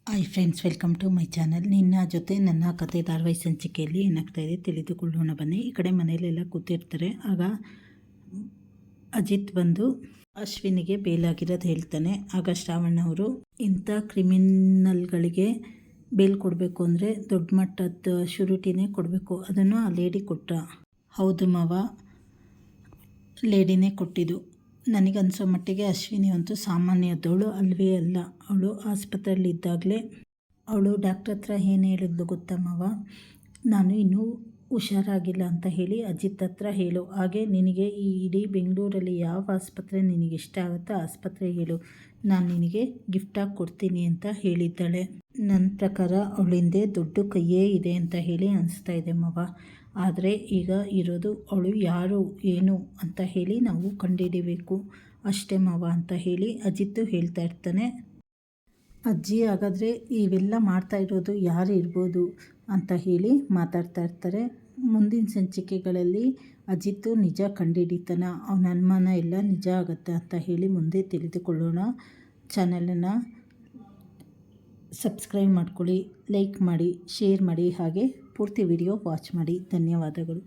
Hi friends, welcome to my channel. ನಿನ್ನ ಜೊತೆ ನನ್ನ ಕತೆ ಧಾರಾವಾಹಿ ಸಂಚಿಕೆಯಲ್ಲಿ ಏನಾಗ್ತಾಯಿದೆ ತಿಳಿದುಕೊಳ್ಳೋಣ ಬನ್ನಿ. ಈ ಕಡೆ ಮನೆಯಲ್ಲೆಲ್ಲ ಕೂತಿರ್ತಾರೆ. ಆಗ ಅಜಿತ್ ಬಂದು ಅಶ್ವಿನಿಗೆ ಬೇಲಾಗಿರೋದು ಹೇಳ್ತಾನೆ. ಆಗ ಶ್ರಾವಣ ಅವರು, ಇಂಥ ಕ್ರಿಮಿನಲ್ಗಳಿಗೆ ಬೇಲ್ ಕೊಡಬೇಕು ಅಂದರೆ ದೊಡ್ಡ ಮಟ್ಟದ ಶ್ಯೂರಿಟಿನೇ ಕೊಡಬೇಕು. ಅದನ್ನು ಆ ಲೇಡಿ ಕೊಟ್ಟ. ಹೌದು ಮಾವ, ಲೇಡಿನೇ ಕೊಟ್ಟಿದ್ದು. ನನಗನ್ಸೋ ಮಟ್ಟಿಗೆ ಅಶ್ವಿನಿ ಅಂತೂ ಸಾಮಾನ್ಯದವಳು ಅಲ್ವೇ ಅಲ್ಲ. ಅವಳು ಆಸ್ಪತ್ರೆಯಲ್ಲಿದ್ದಾಗಲೇ ಅವಳು ಡಾಕ್ಟ್ರ್ ಹತ್ರ ಏನು ಹೇಳಿದ್ಲು ಗೊತ್ತಾ ಮಾವ, ನಾನು ಇನ್ನೂ ಹುಷಾರಾಗಿಲ್ಲ ಅಂತ ಹೇಳಿ ಅಜಿತ್ ಹತ್ರ ಹೇಳು. ಹಾಗೆ ನಿನಗೆ ಈ ಇಡೀ ಬೆಂಗಳೂರಲ್ಲಿ ಯಾವ ಆಸ್ಪತ್ರೆ ನಿನಗೆ ಇಷ್ಟ ಆಗುತ್ತೋ ಆಸ್ಪತ್ರೆ ಹೇಳು, ನಾನು ನಿನಗೆ ಗಿಫ್ಟಾಗಿ ಕೊಡ್ತೀನಿ ಅಂತ ಹೇಳಿದ್ದಾಳೆ. ನನ್ನ ಪ್ರಕಾರ ಅವಳಿಂದೆ ದೊಡ್ಡ ಕೈಯೇ ಇದೆ ಅಂತ ಹೇಳಿ ಅನಿಸ್ತಾ ಇದೆ ಮಾವ. ಆದರೆ ಈಗ ಇರೋದು ಅವಳು ಯಾರು ಏನು ಅಂತ ಹೇಳಿ ನಾವು ಕಂಡುಹಿಡಿಬೇಕು ಅಷ್ಟೇ ಮಾವ ಅಂತ ಹೇಳಿ ಅಜಿತ್ತು ಹೇಳ್ತಾ ಇರ್ತಾನೆ. ಅಜ್ಜಿ, ಹಾಗಾದರೆ ಇವೆಲ್ಲ ಮಾಡ್ತಾ ಇರೋದು ಯಾರು ಇರ್ಬೋದು ಅಂತ ಹೇಳಿ ಮಾತಾಡ್ತಾ ಇರ್ತಾರೆ. ಮುಂದಿನ ಸಂಚಿಕೆಗಳಲ್ಲಿ ಅಜಿತ್ತು ನಿಜ ಕಂಡುಹಿಡಿತಾನ, ಅವನ ಅನುಮಾನ ಎಲ್ಲ ನಿಜ ಆಗುತ್ತೆ ಅಂತ ಹೇಳಿ ಮುಂದೆ ತಿಳಿದುಕೊಳ್ಳೋಣ. ಚಾನಲನ್ನು ಸಬ್ಸ್ಕ್ರೈಬ್ ಮಾಡ್ಕೊಳ್ಳಿ, ಲೈಕ್ ಮಾಡಿ, ಶೇರ್ ಮಾಡಿ, ಹಾಗೆ ಪೂರ್ತಿ ವಿಡಿಯೋ ವಾಚ್ ಮಾಡಿ. ಧನ್ಯವಾದಗಳು.